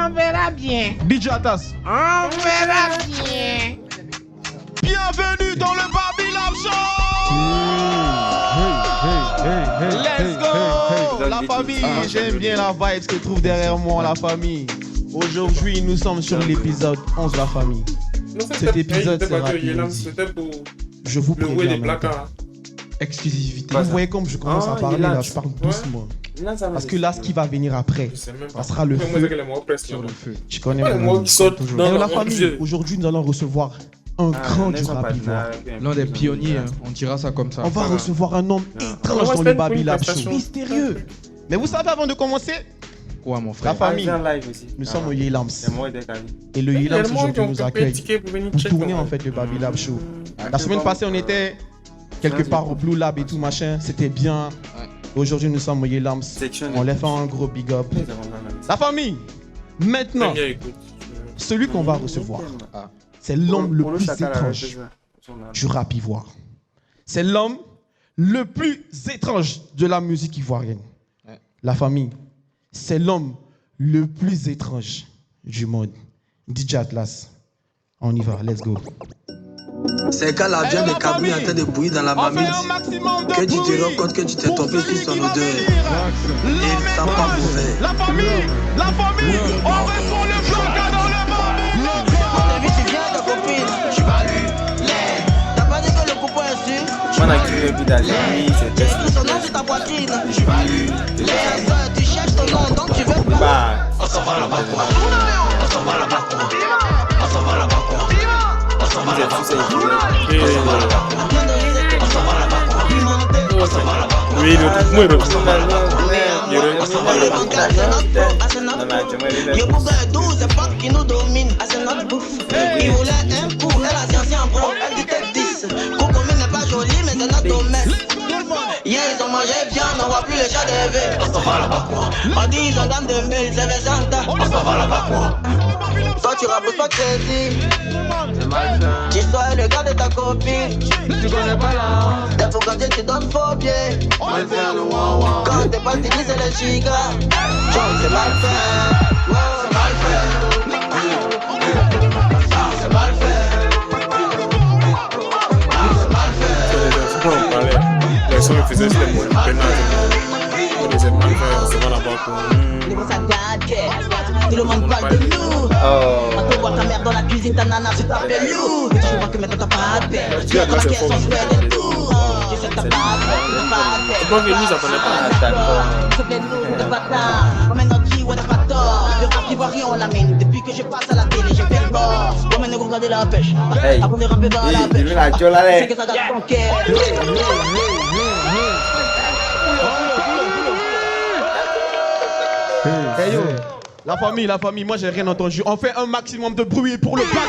On verra bien. DJ Atas. On verra bien. Bienvenue dans le Babylab Show. Let's go. La famille, j'aime bien la vibe que trouve derrière moi, la famille. Aujourd'hui, nous sommes sur l'épisode 11, la famille. Cet épisode sera inédit. Je vous préviens maintenant. Exclusivité. Vous voyez comme je commence à parler là, je parle doucement. Parce que là, ce qui va venir après, ça sera le feu sur le feu. Tu connais mon ami. Et la famille, aujourd'hui, nous allons recevoir un grand du rap ivoire. L'un des pionniers, on dira ça comme ça. On va recevoir un homme étrange dans le Babylab Show. Mystérieux. Mais vous savez, avant de commencer, quoi, mon frère? la famille, nous sommes au Yelams. Et le Yelams aujourd'hui nous accueille pour tourner en fait le Babylab Show. La semaine passée, on était quelque part au Blue Lab et tout machin. C'était bien. Aujourd'hui, nous sommes au Yelams. On leur fait un gros big up. La famille, maintenant, celui qu'on va recevoir, c'est l'homme le plus étrange du rap ivoire. C'est l'homme le plus étrange de la musique ivoirienne. La famille, c'est l'homme le plus étrange du monde. DJ Atlas, on y va, let's go. C'est quand la viande de Kaboul est en train de bouillir dans la marmite que tu te rends compte que tu t'es tombé sur son odeur. Et ça part mauvais. La famille, on reçoit le bloc dans le monde. T'as vu, tu viens de copine, je suis pas lui. T'as pas dit que le coupon est sûr. On a créé le but d'aller, c'est écris son nom sur ta poitrine, je suis pas lui. Tu cherches ton nom, donc tu veux pas. On s'en va là-bas quoi. On s'en va là-bas quoi. On s'en va là-bas quoi. On s'en va là-bas quoi. Oui, le truc moi Yo pour gagner 12, c'est pas qui nous domine. C'est notre bouffe. Il voulait un coup, elle a science en pro. Elle dit tête 10. Cocomi n'est pas joli, mais c'est notre domaine. Hier ils ont mangé bien, on voit plus les chats d'éveil. On s'en va là-bas quoi. On dit ils ont gamme de mille, c'est les Santa. On s'en va là-bas quoi. Toi tu rappelles pas crédit. C'est mal fait. Tu sois le gars de ta copine. Tu connais pas là. T'as faut quand tu donnes faux pieds. On va faire le waouh. Quand t'es pas fini c'est les gigas. C'est mal fait. Ouais, c'est mal fait. C'est mal fait. Les sons ils faisaient c'était moins pénal. On les aime mal faire, on se va là-bas quoi. Tout le monde parle de nous. On te voit ta mère dans la cuisine, ta nana se tape loup. Je vois que maintenant t'as pas de paix. Tu as remarqué son frère et tout. Je sais que t'as pas de paix. C'est pas que nous ça connaît pas. C'est des loups de bâtards. Comme un anti ou des bâtards. Le rap ivoirien on l'amène. Depuis que je passe à la télé, j'ai fait le bord. Comme un négro regardez la pêche. Après de rapper dans la pêche. C'est que ça date ton cœur. Hey yo, la famille, moi j'ai rien entendu. On fait un maximum de bruit pour le placard.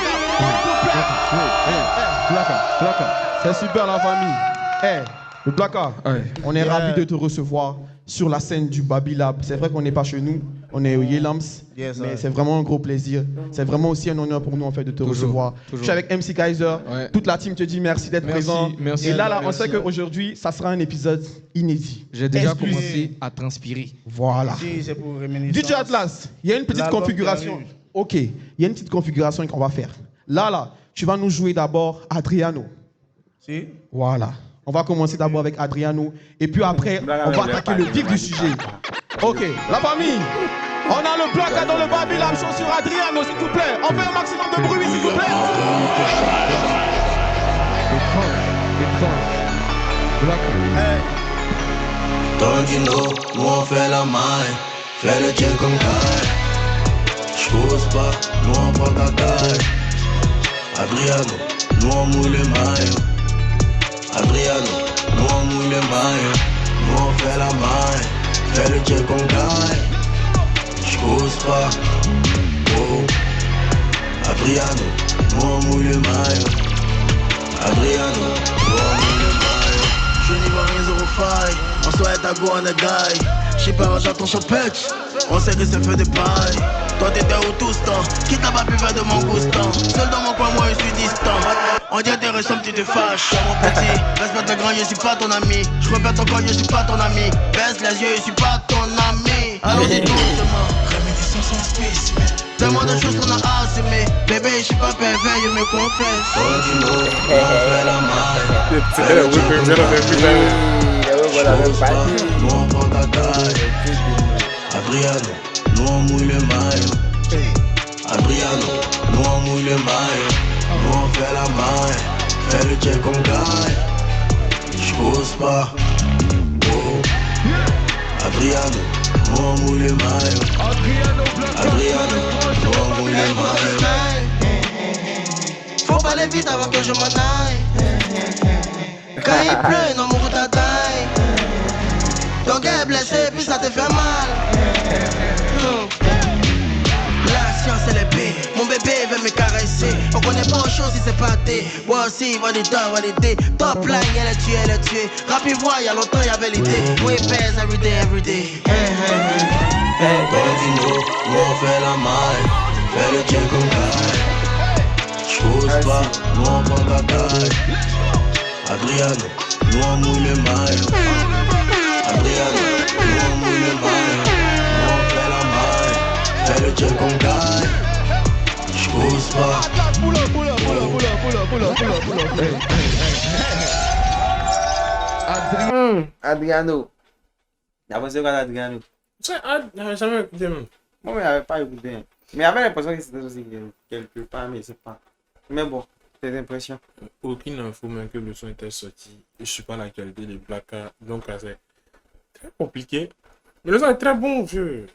C'est super la famille. Hey, le placard, on est ravis de te recevoir sur la scène du Babylab. C'est vrai qu'on n'est pas chez nous, on est au Yelams, mais c'est vraiment un gros plaisir. C'est vraiment aussi un honneur pour nous en fait de te recevoir. Je suis avec MC Kaiser, toute la team te dit merci d'être présent. Merci, et là, on sait qu'aujourd'hui, ça sera un épisode inédit. J'ai déjà commencé à transpirer. Voilà. DJ Atlas, il y a une petite configuration. Ok, il y a une petite configuration qu'on va faire. Là, tu vas nous jouer d'abord Adriano. Si. Voilà. On va commencer d'abord avec Adriano et puis après, on va attaquer le vif du sujet. Ok, la famille, on a le placard dans le Babylab Show sur Adriano, s'il vous plaît. On fait un maximum de bruit, s'il vous plaît. Tondino, nous on fait la maille. Fais le check comme taille. J'pose pas, nous on prend ta taille. Adriano, nous on moule le maillot. Adriano, nous on mouille le maillot. Nous on fait la maille. Fais le check comme taille. J'cause pas. Oh. Adriano, nous on mouille le maillot. Adriano, nous on mouille le maillot. Je n'y vois rien zéro faille. On souhaite à go on a guy. J'sais pas, j'attends son putsch. On sait que c'est fait de paille. Toi t'étais où tout ce temps? Qui t'a pas pu faire de mon goustan? Seul dans mon coin, moi je suis distant. On dit intéressant, tu te fâches. Mon petit, respecte le grand, je suis pas ton ami. Je répète encore, je suis pas ton ami. Baisse les yeux, je suis pas ton ami. Allons-y doucement. Rémédition sans spécimen. Tellement de choses qu'on a assumées. Bébé, je suis pas pervers, je me confesse. Toi tu nous, on fait la maille. C'était le whipping, j'ai fait plus jamais. Nous on prend ta taille. Adriano, nous on mouille le maillot. Adriano, nous on mouille le maillot. Nous on fait la maille. Fais le check, on gagne. J'cause pas. Oh. Adriano, nous on mouille le maillot. Adriano, nous on mouille le maillot. Faut pas aller vite avant que je m'en aille. Quand il pleut, non, mon goût ta taille. Ton gars est blessé, puis ça te fait mal. La science elle est paix. Mon bébé veut me caresser. On connaît pas autre chose si c'est pas thé. Moi aussi, validé. Top line, elle est tuée. Rapide voix, y'a longtemps y'avait l'idée. Moi il pèse everyday. Tordino, nous on fait la maille. Fais le check, on gagne. J'cause pas, nous on prend ta taille. Adriano, nous on mouille le maillot. Adriano, nous on mouille le maillot. Nous on fait la maille. Fais le check, on gagne. J'cause pas. Adriano. Il a pensé quoi d'Adriano? J'avais jamais écouté même. Moi, il n'avait pas écouté. Mais j'avais l'impression que c'était aussi quelque part, mais c'est pas. Mais bon, tes impressions. Aucune info, même que le son était sorti. Je suis pas la qualité des placards, donc c'est très compliqué. Mais le son est très bon, vieux.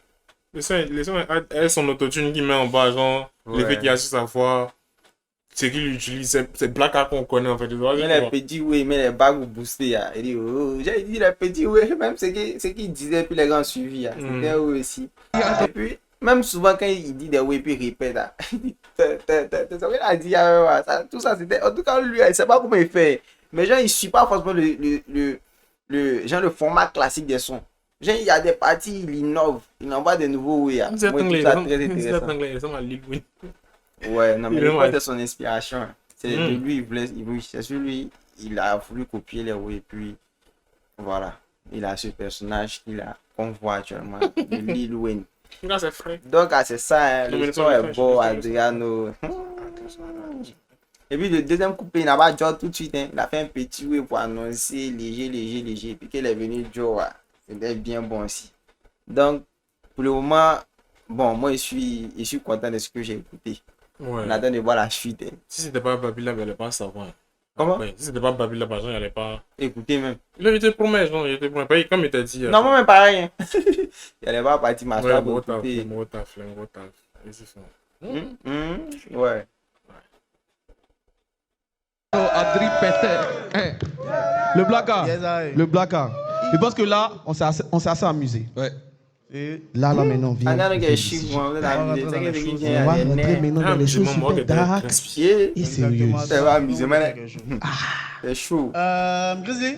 Le son est son autotune qui met en bas, genre, l'effet qu'il y a sur sa voix. Ce qu'il utilise, c'est le placard qu'on connaît en fait. Il met les petits ouais, il met les bagues boostées. Il dit, oh, j'ai dit les petits ouais, même ce qu'il disait, puis les grands suivis. C'était ouais aussi. Et puis, même souvent quand il dit des ouais, puis il répète. C'est ça qu'il a dit. Tout ça, c'était. En tout cas, lui, il ne sait pas comment il fait. Mais genre, il ne suit pas forcément le format classique des sons. Genre, il y a des parties, il innove. Il envoie des nouveaux ouais. C'est très intéressant. Ouais, non, mais c'est son inspiration. C'est de lui, c'est sur lui, il a voulu copier les oui, et puis voilà. Il a ce personnage qu'on voit actuellement, de Lil Wayne. C'est frais. Donc, c'est ça, hein, le son est beau, Adriano. Et puis, le deuxième coupé, il n'a pas joué tout de suite. Hein. Il a fait un petit oui pour annoncer léger. Puis qu'il est venu jouer, c'était bien bon aussi. Donc, pour le moment, bon, moi, je suis content de ce que j'ai écouté. Ouais. On attend de voir la suite. Hein. Si c'était pas Babylab, il n'allait pas savoir. Comment? Ouais, si c'était pas Babylab, il n'allait pas écouter même. Il a été promets, genre, il était promets. Comme il t'a dit. Non, moi même pareil. Hein. Il n'allait pas partir m'asseoir pour écouter. Gros taf. Et c'est ça. Ouais. Oh, Adri Péter. Le blacard. Le blacard. Je pense que là, on s'est assez amusé. Ouais. Et là maintenant, viens. On va rentrer maintenant dans les choses super dark et sérieuses. Ça va amuser, c'est chaud. Grizzly,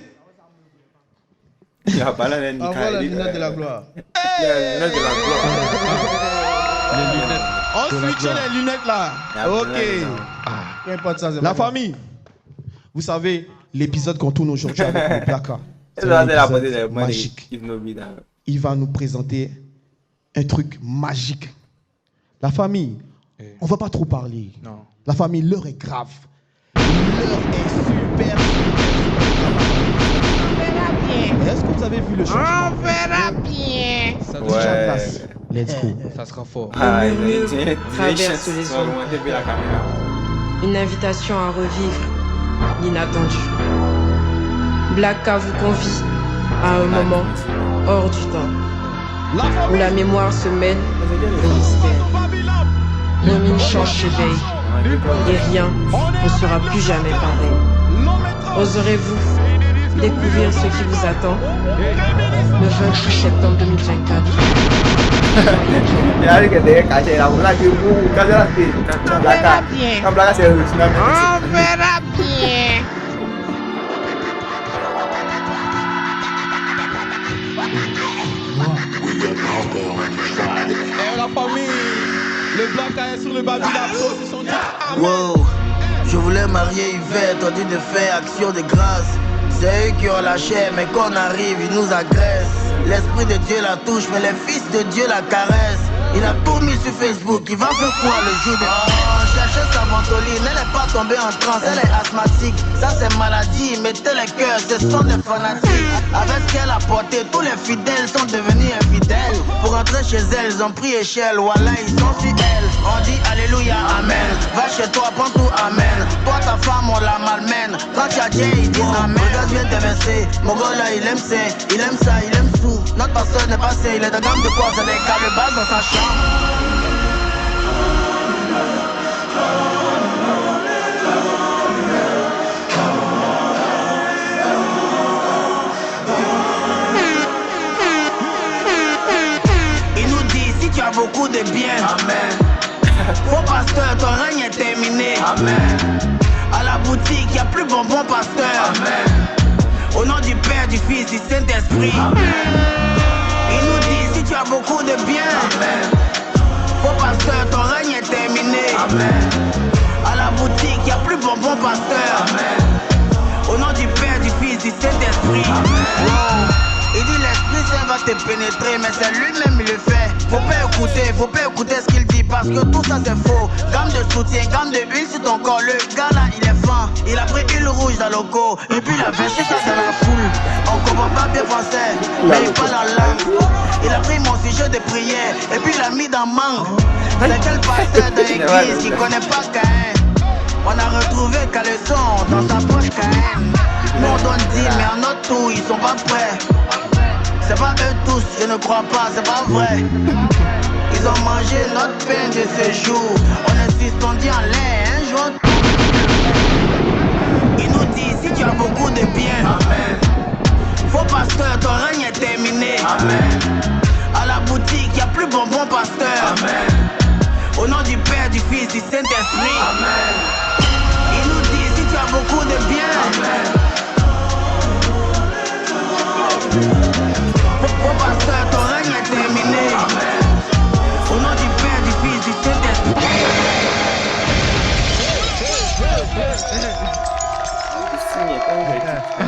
il y a pas la envoie la lunette de la gloire. On switch les lunettes là. Ok. Peu importe ça. La famille. Vous savez, l'épisode qu'on tourne aujourd'hui avec le placard. C'est un épisode magique. Il va nous présenter un truc magique. La famille, on ne va pas trop parler. Non. La famille, l'heure est grave. L'heure est super. Est-ce que vous avez vu le changement? On verra bien. Ça Déjà en place. Let's go. Ça sera fort. Traverse les eaux. Une invitation à revivre l'inattendu. Blacka vous convie à un moment hors du temps, où la mémoire se mêle au mystère. Nos change s'éveille et rien ne sera plus jamais pareil. Oserez-vous découvrir ce qui vous attend le 28 septembre 2024? On verra bien. Et la famille, le blacard est sur le Babylab Show, c'est son titre. Wow, je voulais marier Yvette, on dit de faire action de grâce. C'est eux qui ont la chair, mais quand on arrive, ils nous agressent. L'esprit de Dieu la touche, mais les fils de Dieu la caressent. Il a tout mis sur Facebook, il va faire quoi le jour de... Oh, cherchez sa ventoline, elle est pas tombée en transe, elle est asthmatique. Ça c'est maladie, mettez les cœurs, ce sont des fanatiques. Avec ce qu'elle a porté, tous les fidèles sont devenus infidèles. Pour rentrer chez elles, ils ont pris échelle, voilà ils sont fidèles. On dit alléluia, amen. Va chez toi, prends tout, amen. Toi ta femme, on la malmène. Quand tu as Dieu, ils disent amen. Regarde, viens te verser. Mon gars là, il aime ça, il aime ça, il aime tout. Notre pasteur n'est pas passé, il est de gamme de quoi, c'est des câbles basses dans sa chambre. Il nous dit si tu as beaucoup de bien, amen. Faux pasteur, ton règne est terminé, amen. À la boutique, y a plus bonbon pasteur, amen. Au nom du Père, du Fils, du Saint-Esprit, amen. Il nous dit si tu as beaucoup de bien, amen. Faux pasteur, ton règne est terminé, amen. À la boutique, y a plus bonbon pasteur, amen. Au nom du Père, du Fils, du Saint-Esprit, amen. Wow. Il dit l'Esprit Saint va te pénétrer, mais c'est lui-même il le fait. Faut pas écouter ce qu'il dit parce que tout ça c'est faux. Gamme de soutien, gamme de huile sur ton corps. Le gars là il est fin, il a pris huile rouge dans le go. Et puis il a versé ça dans la foule. On comprend pas bien français, mais il parle en langue. Il a pris mon sujet de prière et puis il l'a mis dans mangue. C'est quel pasteur de l'église qui connaît pas Caïn? On a retrouvé Caleçon dans sa poche Caïn. Nous on donne 10 mais en notre tour ils sont pas prêts. C'est pas eux tous, je ne crois pas, c'est pas vrai. Ils ont mangé notre pain de ce jour. On insiste, on dit en l'air, un jour. Il nous dit si tu as beaucoup de bien, amen. Faux pasteur, ton règne est terminé, amen. À la boutique, y a plus bonbon pasteur, amen. Au nom du Père, du Fils, du Saint-Esprit, amen. Il nous dit si tu as beaucoup de bien, amen. Faux pasteur, ton règne est terminé, amen. Au nom du Père, du Fils, du Saint-Esprit.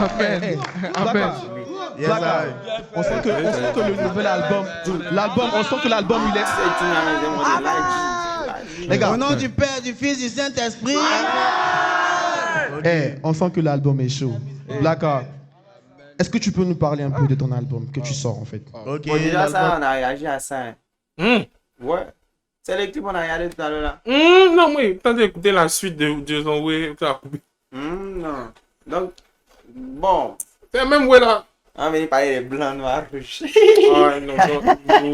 Amen. Amen. On sent que le nouvel album, on sent que l'album il est... Les gars, Au nom du Père, du Fils, du Saint-Esprit. On sent que l'album est chaud. Blacka, est-ce que tu peux nous parler un peu de ton album que tu sors en fait? Ok, bon, déjà ça, on a réagi à ça. Ouais. C'est les clips qu'on a regardé tout à l'heure là. Non, oui, t'as écouté la suite de son way, tu as coupé. Non. Donc, bon. C'est même ouais là. Ah, mais il parlait des blancs, noirs, rouges. Ah, non,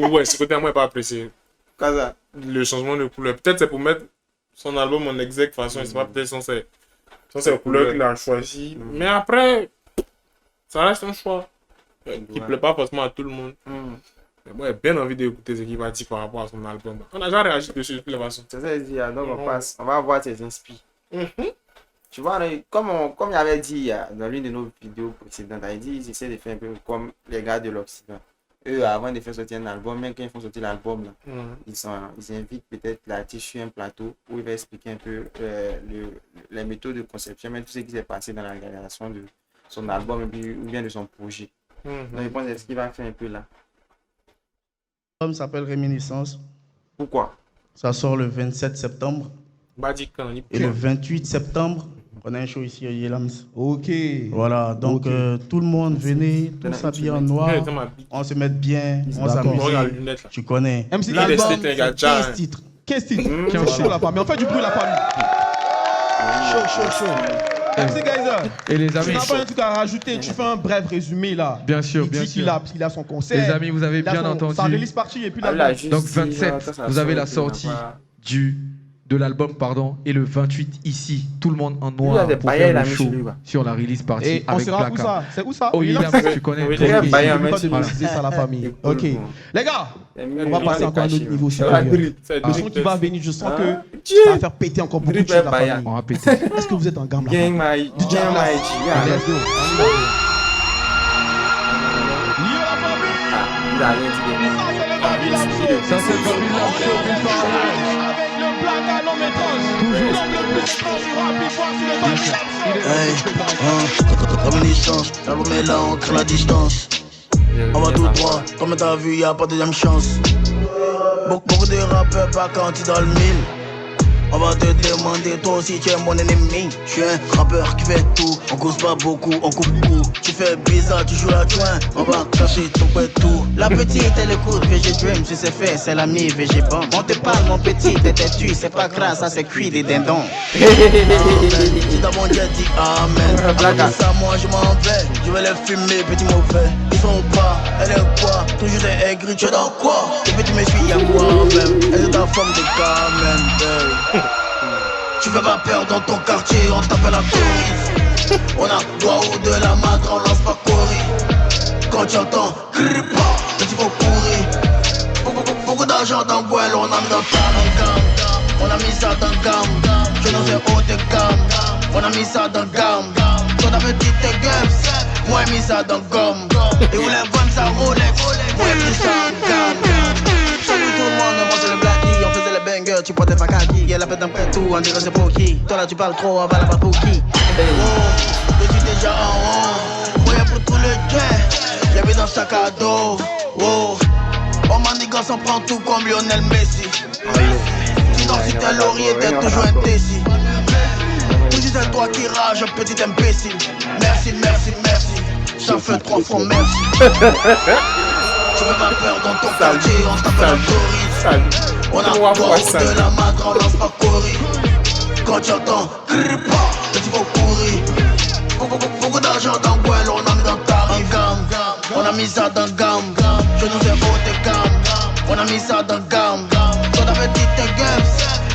ouais, ce côté à moi, pas apprécié. Quoi ça? Le changement de couleur. Peut-être c'est pour mettre son album en exact façon, c'est pas peut-être sans ces couleurs qu'il a choisi. Mais après, ça reste un choix qui plaît pas forcément à tout le monde. Mais moi, j'ai bien envie d'écouter ce qu'il va dire par rapport à son album. On a déjà réagi dessus de toutes les façons. C'est ça, il dit, donc on passe, on va voir tes inspirations. Tu vois, comme il avait dit dans l'une de nos vidéos précédentes, il dit qu'ils essaient de faire un peu comme les gars de l'Occident. Eux, avant de faire sortir un album, même quand ils font sortir l'album, ils invitent peut-être l'artiste sur un plateau où il va expliquer un peu les méthodes de conception, même tout ce qui s'est passé dans la réalisation de son album ou bien de son projet. Donc je pense que c'est ce qu'il va faire un peu là. L'album s'appelle Réminiscence. Pourquoi? Ça sort le 27 septembre. Et le 28 septembre, on a un show ici à Yelams. Ok. Voilà, donc tout le monde venez, tous s'habiller en noir, on se met bien, on s'amuse. Tu connais. L'album, 15 titres. 15 titres. Chaud la famille. On fait du bruit la famille. Chaud. MC Geyser. Et les amis, tu n'as pas un truc à rajouter, tu fais un bref résumé là. Bien sûr, il bien dit sûr. qu'il a son concert. Les amis, vous avez bien entendu. Sa release party et puis donc 27, vous avez la sortie de l'album, et le 28 ici, tout le monde en noir pour faire le show sur la release party. Et on sera où ça? C'est où ça? Oh, tu connais. On va pas démystifier ça à la famille. Ok. Les gars, on va passer encore à un autre niveau. Le son qui va venir, je sens que ça va faire péter encore beaucoup de choses à la famille. On va péter. Est-ce que vous êtes en gamme là? Let's go. Ça c'est le Babylab Show. Réminiscence, l'album est là, on crée la distance. On va tout droit, comme t'as vu, y'a pas de deuxième chance. Beaucoup de rappeurs pas quand tu dans le mille. On va te demander toi aussi tu es mon ennemi. Je suis un rappeur qui fait tout. On cause pas beaucoup, on coupe tout. Tu fais bizarre, tu joues la joint. On va cacher ton tout. La petite elle écoute VG Dream, si c'est fait, c'est l'ami VG Bomb. On te parle mon petit, t'es têtu, c'est pas grave, ça c'est cuit des dindons. Si dans mon Dieu dit amen. Après ça moi je m'en vais. Je vais les fumer, petit mauvais. Ils sont pas, elle est quoi? Toujours des aigris, tu es dans quoi? Et puis tu me suis à moi-même. Elle est en forme de Carmen. Tu fais pas peur dans ton quartier, on t'appelle la touriste. On a droit ou de la madre, on lance pas courir. Quand tu entends gripa, petit faut courir. Beaucoup d'argent dans Guel, on a mis dans gamme. On a mis ça dans gamme. Je nous ai haut de gamme. On a mis ça dans gamme. Toi t'avais dit tes gueps, moi j'ai mis ça dans gomme. Et vous les vendre ça Rolex, moi j'ai pris ça en gamme. Salut tout le monde, moi c'est le Blackie. On faisait les bangers, tu portais pas kaki. Elle a fait d'un prêt tout, on dirait c'est pour qui. Toi là tu parles trop, on va la pas pour qui. Oh, je suis déjà en haut. Moi y'a pour tout le gain, y'a mis dans sac à dos. Oh, oh manigan s'en prend tout comme Lionel Messi. Tu dans si t'es laurier, t'es toujours indécis. Toujours c'est toi qui rage, petit imbécile. Merci, merci, merci. Ça fait 3 fois merci. Tu veux pas peur dans ton quartier, on t'appelle la touriste. On a droit de la madre, on lance pas courir. Quand tu entends gripa, petit faut courir. Beaucoup d'argent dans Guel, on a mis dans ta gamme. On a mis ça dans gamme. Je nous ai haut de gamme. On a mis ça dans gamme. Toi t'avais dit tes gueps,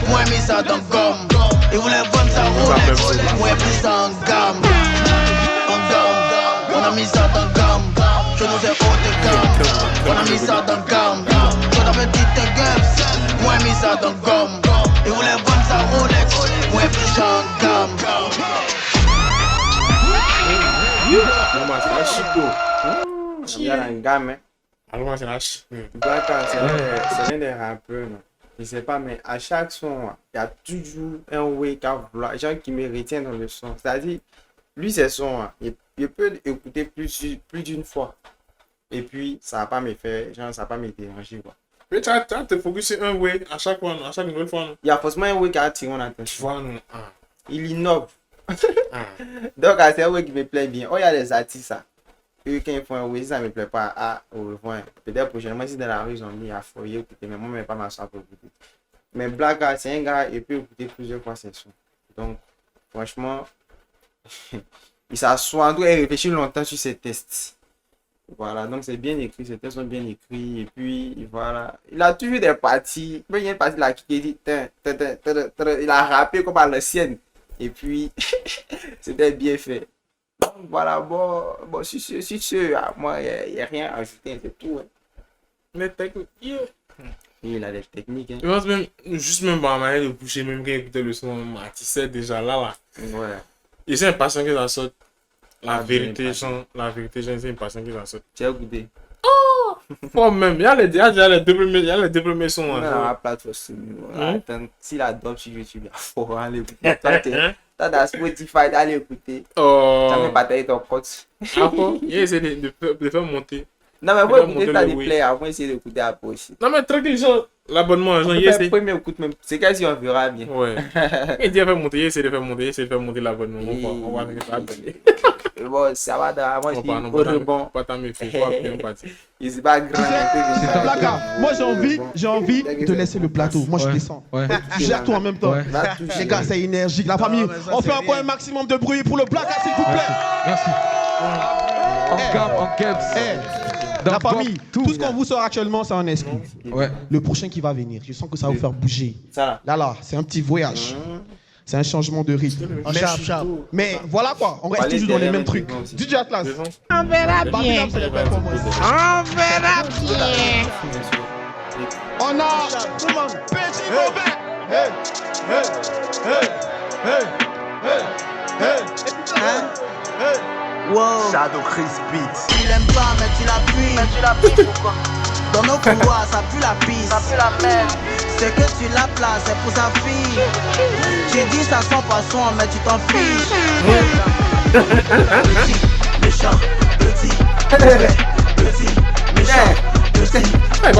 moi j'ai mis ça dans gomme. Et vous les vendre ça Rolex, moi j'ai pris ça en gamme. En gamme, on a mis ça dans gamme. Je nous ai haut de gamme. On a mis ça dans gamme. Toi t'avais dit tes gueps, moi j'ai mis ça dans gomme. Et vous les vendre ça Rolex, moi j'ai pris ça en gamme. Maman c'est la chico. Il y a la gamme. Alors c'est la chico. Blacka c'est l'un des rappeurs. Je sais pas, mais à chaque son, il y a toujours un wake up vlog, gens qui me retiennent dans le son. C'est-à-dire, lui, ses sons, il peut écouter plus d'une fois. Et puis, ça va pas me faire, genre, ça va pas me déranger, quoi. Mais tu as te focus sur un way à chaque fois, à chaque nouvelle fois. Il y a forcément un way qui a attiré mon attention. Voilà, non. Il innove. Donc, c'est un way qui me plaît bien. Oh, il y a des artistes, ça. Eux, quand ils font un way, ça me plaît pas. Au revoir. Peut-être prochainement, si dans la rue, ils ont mis à foyer, écouter, mais moi, je ne vais pas m'asseoir pour écouter. Mais Blacka, c'est un gars, il peut écouter plusieurs fois ses sons. Donc, franchement, il s'assoit, en tout cas, il réfléchit longtemps sur ses tests. Voilà, donc c'est bien écrit, ses tests sont bien écrits. Et puis, voilà. Il a toujours des parties. Il y a une partie là qui dit, il a rappé comme à l'ancienne. Et puis, c'était bien fait. Voilà, bon, si moi, il n'y a rien à ajouter, c'est tout. Hein. Mais technique, il a des techniques. Hein. Je pense même, juste même par manière de bouger, même quand il écoutait le son, tu sais déjà là. Ouais. Et c'est impatient que ça sorte. La vérité, c'est impatient que ça sorte. Tu as écouté? Oh! Faut même, il y a les deux premiers sons. On a la plateforme. Si la dope sur YouTube, il faut aller écouter. T'as dans Spotify d'aller écouter. Oh. Ça me bataille ton compte. Après, il essaie de faire monter. Non, mais vous écoutez ça des plays avant d'essayer d'écouter après aussi. Non, mais tranquille, l'abonnement, genre, il essaie. Premier écoute même. C'est qu'à si on verra bien. Ouais. Il dit de faire monter, il essaie de faire monter l'abonnement. On va faire ça abonner. Bon, ça va dans moi, je dis au rebond. Pas ta méfier, pas bien parti. Il c'est pas grand. Moi, j'ai envie de laisser le plateau. Moi, je descends. Tu gères tout en même temps. Les gars, c'est énergique. La famille, on fait encore un maximum de bruit pour le Blacka, s'il vous plaît. Merci. En caps. La famille, tout ce qu'on vous sort actuellement, c'est un exclu. Ouais. Le prochain qui va venir, je sens que ça va vous faire bouger. Ça là, c'est un petit voyage. C'est un changement de rythme. Mais voilà quoi, on reste toujours dans les mêmes trucs. DJ Atlas. On verra bien. On verra bien. On a Petit Mauvais. Wow. Shadow Chris Beats. Tu l'aimes pas mais tu l'appuies. Dans nos couloirs ça pue la pisse. Ça pue la merde. C'est que tu la places, c'est pour sa fille. Tu dis ça sans façon mais tu t'en fiches. Petit, méchant, petit, méchant, C'est un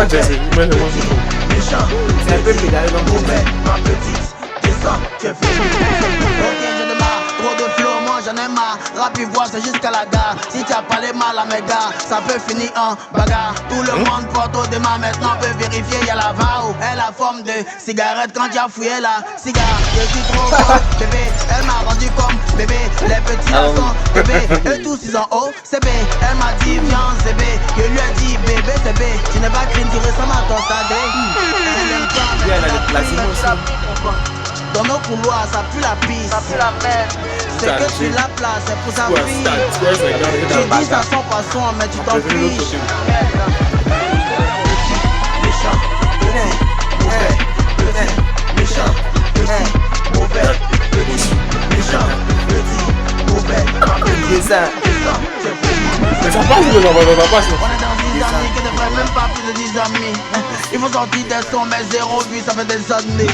peu pédalé dans mon bec. Ma petite, descends, tu es fini. Ok, j'en ai marre, trop de flow, moi j'en ai marre. Rapide voix, c'est jusqu'à la gare. Si tu as pas les mal à mes gars, ça peut finir en bagarre. Tout le monde porte au démat, maintenant peut vérifier, y'a la VAO. Elle a forme de cigarette quand tu as fouillé la cigare. Je suis trop fort, bébé, elle m'a rendu comme bébé. Les petits garçons, bébé, eux tous ils ont haut, c'est B. Elle m'a dit viens, c'est B. Je lui ai dit bébé, c'est B. Tu n'es pas clean, tu ressembles à ton stade. Elle aime pas, mais elle a des placements aussi. dans nos couloirs, ça pue la pisse, ça pue la merde. C'est que tu la places, c'est pour sa fille. J'ai dit ça sans façon, mais tu t'en fiches. Méchant, petit, méchant, petit, mauvais, petit, méchant, petit, mauvais, ça. Mais ça passe, ça passe. On est dans 10 années que devrait même pas plus de 10 amis. Il faut sortir des sons, mais 0 vues, ça fait des années.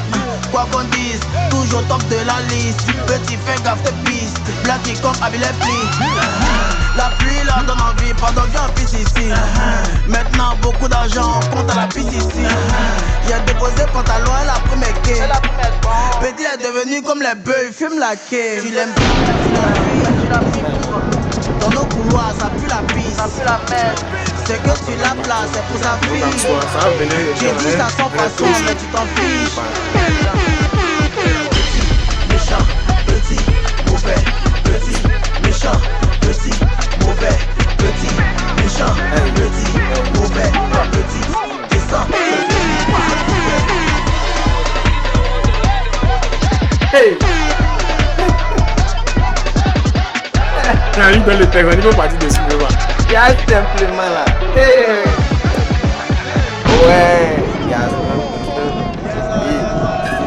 Quoi qu'on dise, toujours top de la liste. Petit fais gaffe tes pistes. Blacky comme habille les plis. La pluie leur donne envie, pendant bien en pisse ici. Maintenant beaucoup d'argent, on compte à la pisse ici. J'ai déposé pantalon, elle a pris mes quais. Petit est devenu comme les bœufs, il fume la quai. Tu l'aimes pas, tu l'as pris. Dans nos couloirs, ça pue la pisse, ça pue la merde. C'est que tu la places, c'est pour sa fille. J'ai dit ça sans façon, mais tu t'en fiches. Méchant, petit, mauvais, petit, méchant, petit, mauvais, petit, méchant, petit, mauvais, petit, descends. Hey! Il donne le texte, il peut partir dessus, je vois. Il y a simplement là. Hey! Ouais! Il y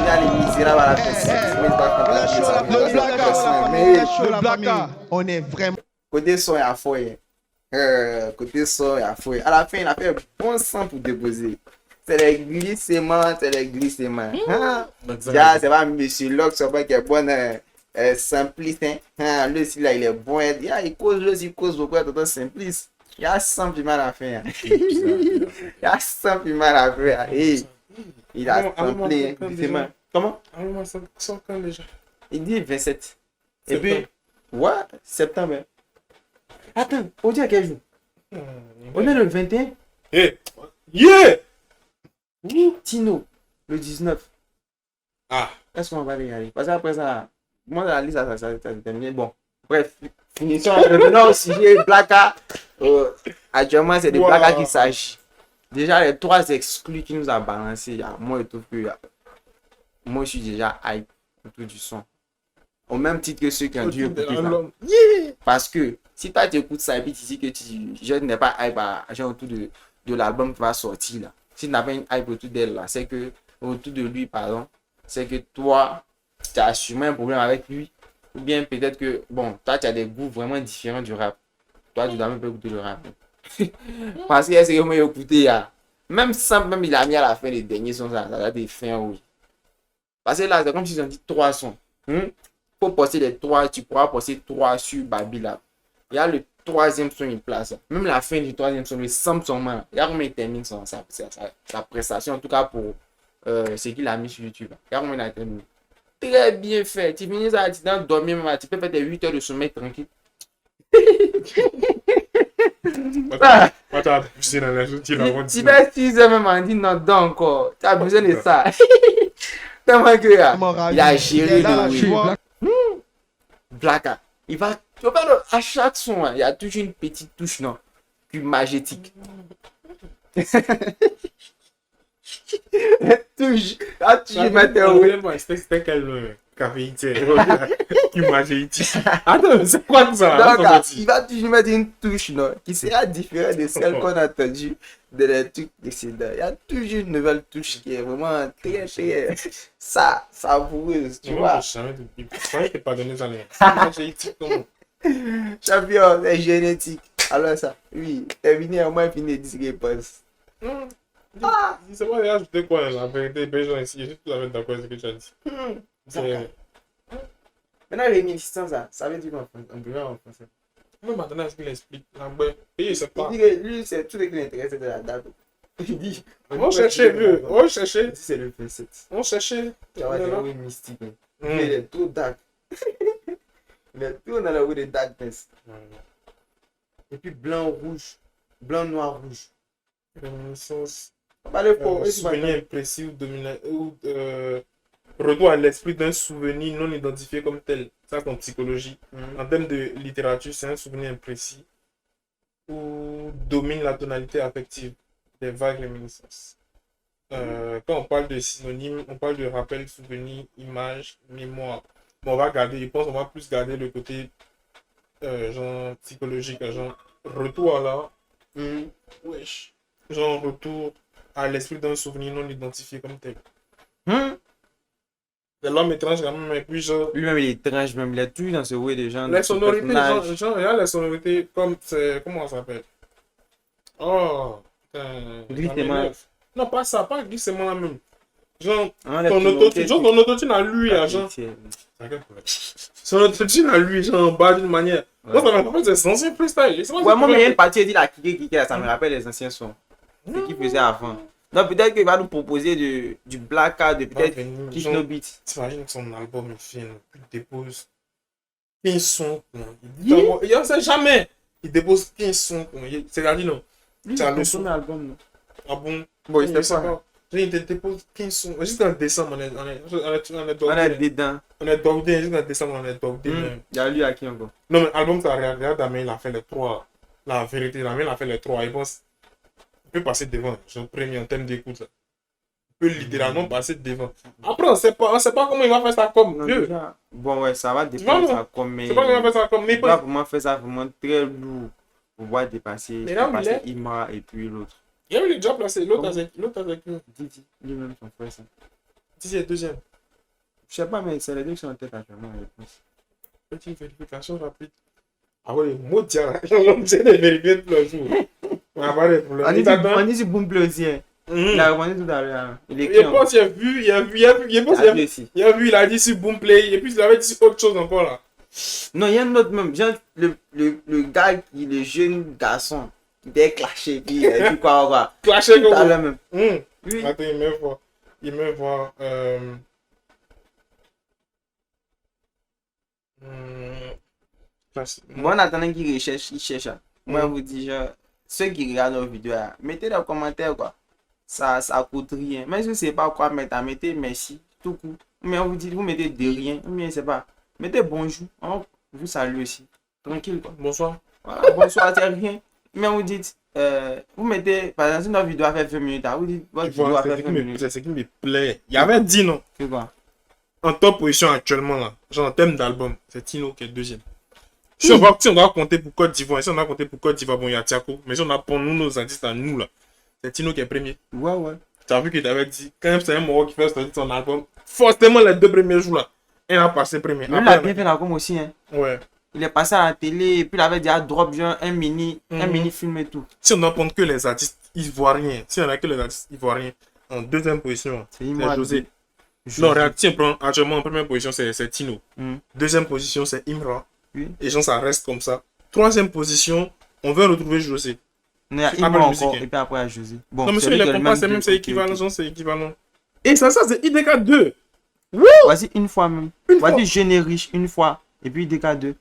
a les misérables à la fesse. Le blackout, on est vraiment. Côté son, il y a fouille. Côté son, il y a fouille. À la fin, il a fait un bon sang pour déposer. C'est les glissements, c'est les glissements. Déjà, c'est pas monsieur Locke, c'est pas qui est bon. Simplice, hein. Lui aussi là il est bon, il cause beaucoup de Simplice. Il y a 100 piments à faire. Il y a 100 piments à faire. Il a samplé. Comment? Ça quand déjà? Il dit 27. Et puis, ouais, septembre. Attends, on dit à quel jour? On est le 21. Yeah! Tino, le 19. Ah. Est-ce qu'on va y aller? Parce qu'après ça. Moi, la liste, ça terminé. Bon, bref, finissons. Revenons au sujet Blacka. Actuellement, c'est des Blacka qui s'agit. Déjà, les 3 exclus qui nous a balancé, moi et tout, moi, je suis déjà hype autour du son. Au même titre que ceux qui ont dû écouter ça. Parce que si toi, tu écoutes ça et puis tu dis que je n'ai pas hype autour de l'album qui va sortir là. Si tu n'as pas une hype autour d'elle là, c'est que, autour de lui, pardon, c'est que toi, tu as sûrement un problème avec lui, ou bien peut-être que, bon, toi tu as des goûts vraiment différents du rap. Toi tu dois même pas écouter le rap. Parce qu'il y a ce que moi j'ai écouté, même sans, même il a mis à la fin les derniers sons, ça a des fins, oui. Parce que là, c'est comme si ils ont dit 3 sons. Faut passer les 3, tu pourras passer 3 sur Babylab. Il y a le 3e son, il place. Même la fin du 3e son, le sample son, il y a combien il termine sa prestation, en tout cas pour ce qu'il a mis sur YouTube. Il y a combien il a terminé. Très bien fait. Tu finis ça, tu dois dormir, tu peux faire tes 8 heures de sommeil tranquille. Tu fais 6 heures même en dit non, donc encore. Tu as besoin de ça. Tellement que il a géré le Blacka. Il va, tu vois, à chaque son, il y a toujours une petite touche, non, plus magétique. C'était quel caféité? Attends, c'est quoi ça? Donc, il va toujours mettre une touche non, qui sera différente de celle qu'on a entendue de les trucs précédents. Il y a toujours une nouvelle touche qui est vraiment très, très savoureuse, tu vois. Je croyais que pas donné ça. Champion, c'est génétique. Alors ça, oui, terminé, au moins fini de dire passe. C'est pas ajouter quoi la vérité, les gens ici, je suis tout à fait d'accord avec ce que tu as dit. Maintenant, réminiscence, ça veut dire quoi en français? Non, maintenant, est-ce qu'il explique? Il dit que lui, c'est tout ce qui l'intéresse, c'est de la date. Il dit. On cherchait, vieux. On cherchait. C'est le V7. On cherchait. Tu vois, c'est oui mystique. Il est tout dark. Il est tout dans la rue de darkness. Et puis blanc, rouge. Blanc, noir, rouge. Réminiscence. Souvenir imprécis ou retour à l'esprit d'un souvenir non identifié comme tel. Ça, c'est en psychologie. En termes de littérature, c'est un souvenir imprécis où domine la tonalité affective des vagues réminiscences. Quand on parle de synonymes, on parle de rappel, souvenir, image, mémoire. Bon, on va garder, je pense qu'on va plus garder le côté genre psychologique, genre retour à la... Wesh. Genre retour à l'esprit d'un souvenir non identifié comme tel. L'homme étrange quand même, et puis genre... Lui-même il est étrange, même il est tout dans ce way des gens. Les sonorités, genre, il y a les sonorités comme... Comment ça s'appelle? Oh... Glissement. Non, pas ça, pas glissement là même. Genre, ton autotune à lui, genre... Son autotune à lui, genre, en bas d'une manière. Moi, ça me rappelle des anciens freestyles. Ouais, moi, mais il y a une partie, il dit la kiké, ça me rappelle les anciens sons. Ce qu'il faisait avant. Donc, peut-être qu'il va nous proposer du Black Card, de peut-être Kick No Beat. T'imagines son album, il fait, il dépose 15 sons. Il ne sait jamais. Il dépose 15 sons. C'est-à-dire, non. C'est le son album, non? Ah bon? Bon, il c'était pas. Il dépose 15 sons. Juste en décembre, on est dedans. On est dogdé, juste en décembre, on est dogdé. Il y a lui à qui encore? Non, mais l'album, ça regarde, Damien, il a fait les 3. La vérité, Damien, il a fait les 3. Il pense, il peut passer devant. J'ai premier en termes d'écoute. Il peut littéralement passer devant. Après, on sait pas comment il va faire ça comme. Bon, ouais, ça va dépendre ça comme. C'est pas comment il va faire ça comme. Mais il va vraiment faire ça vraiment très lourd pour pouvoir dépasser Imra et puis l'autre. Il a eu déjà placé. L'autre avec lui. Didi, lui-même son frère, ça. Didi est deuxième. Je sais pas, mais c'est les deux qui sont en tête actuellement. Petite vérification rapide. Ah ouais, maudit, j'ai des vérifiés tous les jours. On dit du boom play aussi. Il a répondu tout à l'heure. Je pense qu'il a vu, il a dit sur Boomplay, et puis il avait dit autre chose encore là. Non, il y a un autre même, genre le gars, le jeune garçon, qui était clashé, puis il a dit quoi. Clashé tout à l'heure même. Oui. Attends, il me voit. Moi, en attendant qu'il recherche, il cherche. Moi, je vous dis, genre, ceux qui regardent nos vidéos, mettez dans les commentaires quoi. Ça coûte rien. Même si vous ne savez pas quoi mettre, mettez merci, tout coup. Mais on vous dit, vous mettez de rien. Mais c'est pas. Mettez bonjour. On vous salue aussi. Tranquille quoi. Bonsoir. Voilà, bonsoir, c'est rien. Mais vous dites, vous mettez, par exemple, si notre vidéo a fait 20 minutes, vous dites, votre vidéo a fait 20 minutes. C'est ce qui me plaît. Il y avait dit non. C'est quoi? En top position actuellement là, genre en termes d'album, c'est Tino qui est deuxième. Si on doit compter pour Côte d'Ivoire, bon, il y a Tiako. Mais si on a pour nous, nos artistes à nous là, c'est Tino qui est premier. Ouais. Tu as vu qu'il t'avait dit, quand même c'est un Moro qui fait son album, forcément les 2 premiers jours là, il a passé premier. Il a bien fait l'album aussi, hein. Ouais. Il est passé à la télé, et puis il avait déjà drop genre un mini film et tout. Si on n'en compte que les artistes ivoiriens, en deuxième position, c'est José. Non, regarde, si on prend actuellement en première position, c'est Tino. Deuxième position, c'est Imra. Oui. Et genre, ça reste comme ça. Troisième position, on veut retrouver José. Il y a Imra encore, et puis après il y a José. Bon, non, mais si il est compas, c'est équivalent, c'est équivalent. Et ça, c'est IDK2. Vas-y, une fois même. Vas-y, Jeune Riche, une fois. Et puis IDK2.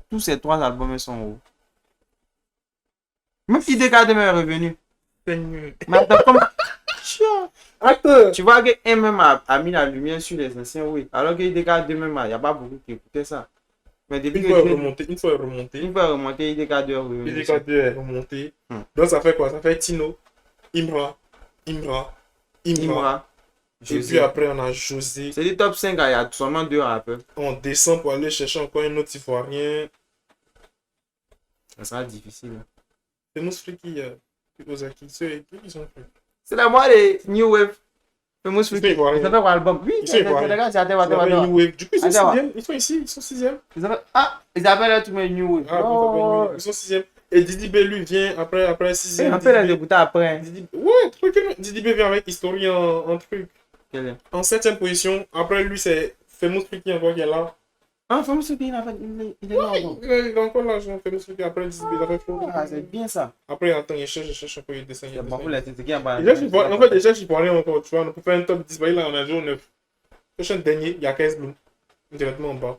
Tous ces 3 albums sont hauts. Même IDK2 est revenu. Mais attends, comment... Attends. Tu vois que MM a mis la lumière sur les anciens, oui. Alors que IDK2 même, il n'y a pas beaucoup qui écoutaient ça. Mais depuis une fois remonté, IDK2 est revenu. IDK2 est remonté. Donc ça fait quoi? Ça fait Tino, Imra. Et puis après on a José. C'est du top 5, il y a seulement 2 rappeurs. On descend pour aller chercher encore un autre ivoirien. Ça sera difficile. C'est Mousse Friki, Ozaki, ceux qui sont plus. C'est la moi les New Wave. Famous Friki. Ils fait quoi album? Oui, c'est les gars, c'est New Wave. Du coup, ils sont 6e. Ils sont ici, ils sont 6e. Ils appellent tout le New Wave. Ils sont 6e. Et Didi B lui vient après 6e. On peut les écouter après. Ouais, tranquille. Didi B vient avec History en truc. En 7e position. Après lui, c'est Famous Friki encore qui est là. Ah, Famous Cookie, il est là. Il a encore l'argent, Famous Cookie. Après, il a fait flou. Ah, c'est bien ça. Après, attends, il cherche un peu, il descend. En fait, il cherche, il peut rien encore, tu vois. On peut faire un top 10, bah, il a un jour 9. Le prochain dernier, il y a 15 000. Directement en bas.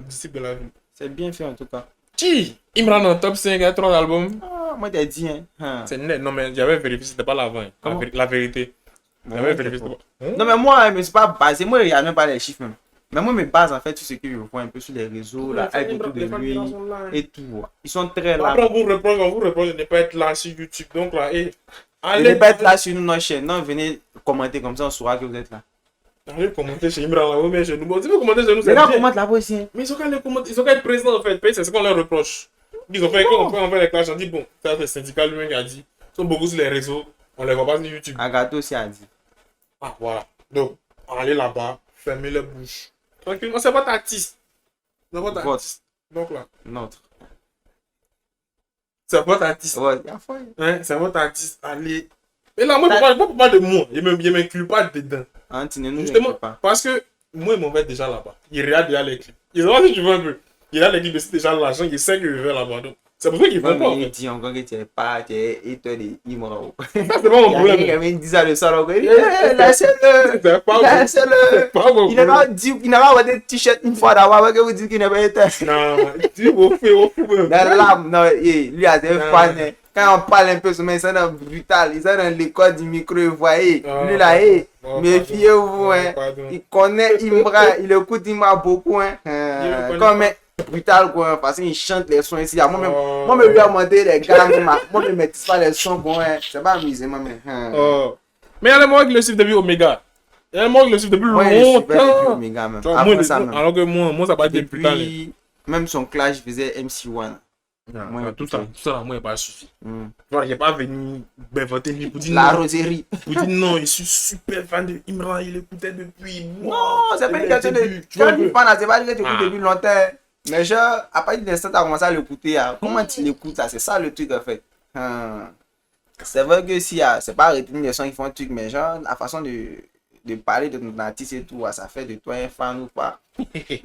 Disciple de la vie. C'est bien fait en tout cas. Qui Imran en top 5, il y a 3 albums. Ah, moi, t'as dit, hein. C'est net. Non, mais j'avais vérifié, c'était pas l'avant. La vérité. J'avais vérifié, c'était pas. Non, mais moi, je ne suis pas basé. Moi, je regarde même pas les chiffres même. Mais moi, mes bases, en fait, tout ce que je vois un peu sur les réseaux, là, avec autour de lui et tout. Ils sont très là. Après, on vous reproche de ne pas être là sur YouTube. Donc là, allez. Ne pas être là sur notre chaîne. Non, venez commenter comme ça, on saura que vous êtes là. Allez commenter chez Imran là, mais chez nous. Tu peux commenter chez nous, c'est bien. Les gars commentent là-bas aussi. Mais ils ont qu'à être présents en fait. C'est ce qu'on leur reproche. Ils ont fait on fait les clashs. On dit bon, ça c'est le syndicat lui-même qui a dit. Ils sont beaucoup sur les réseaux. On les voit pas sur YouTube. Agato aussi a dit. Ah voilà. Donc, allez là-bas, fermez les bouches. Tranquillement, c'est votre artiste. C'est votre artiste. Donc là. Notre. C'est votre artiste. Ouais, hein, c'est votre artiste. Allez. Et là, moi, je ne parle pas de moi. Je ne m'inclus pas dedans. Justement, parce que moi, ils m'ont fait déjà là-bas. Ils regardent déjà les clips. Ils ont si tu veux un peu. Ils regardent les clips, c'est déjà l'argent. Ils savent que je vais là-bas. Donc, c'est pour ça qu'ils font pas. Il dit encore que tu n'es pas, tu es étoile d'Imran. Ça, c'est pas mon problème. Il dit ça le soir. Laissez-le. C'est pas mon problème. Il n'a pas envoyé des t-shirts une fois d'avoir que vous dites qu'il n'est pas étoile. Non, dis au feu. Non, lui a des fans. Quand on parle un peu sur mes scènes brutal, ils sont dans l'école du micro, vous voyez. Lui là, méfiez-vous, hein. Il connaît Imran, il écoute Imran beaucoup, hein. Comme brutal, quoi, parce qu'il chante les sons ici. Moi, je lui ai demandé les gars, moi, je ne maîtrise pas les sons, bon, hein. C'est pas amusé, moi, mais. Mais il y a des morts qui le suivent depuis Omega. Il y a des morts qui le suivent depuis longtemps. Alors que moi, ça va être plus tard. Même son clash faisait MC1. Moi, tout ça, moi, il n'a pas suffi. Voilà, il n'est pas venu voter lui pour dire la roserie. Pour dire non, je suis super fan de Imran, il écoutait depuis. Non, c'est pas une question de. Tu vois, c'est pas une question que tu écoutes depuis longtemps. Mais genre, à partir de l'instant, tu as commencé à l'écouter. Comment tu l'écoutes là? C'est ça le truc en fait. C'est vrai que si c'est pas retenir les sons qui font un truc, mais genre, la façon de parler de ton artiste et tout, ça fait de toi un fan ou pas.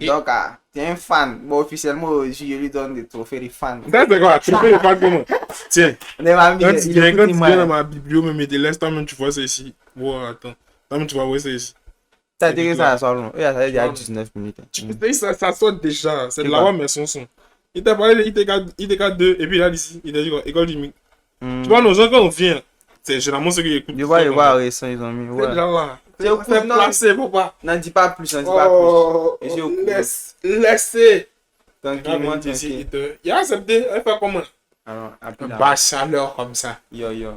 Donc, tu es un fan. Bon, officiellement, je lui donne des trophées de fan. Ça, c'est quoi? Trophée de fan comment? Tiens. Quand tu viens dans ma biblio, me laisse, toi-même, tu vois ça ici. Bon, attends. Toi-même, tu vas voir ça ici. Ça a été que ça sort long. Oui, ça a été à 19 minutes. Ça sort déjà. C'est de la mais son son. Il t'a parlé de ITK 2, et puis là, ici, il t'a dit quoi? École du mic. Tu vois, nos gens, quand on vient, c'est généralement ceux qui écoutent. Je vois, ils ont mis. C'est déjà là. C'est placé, papa. N'en dis pas plus, n'en dis pas plus. Laissez. Tranquillement, il a accepté, elle fait comment? Alors, un bas chaleur comme ça. Yo.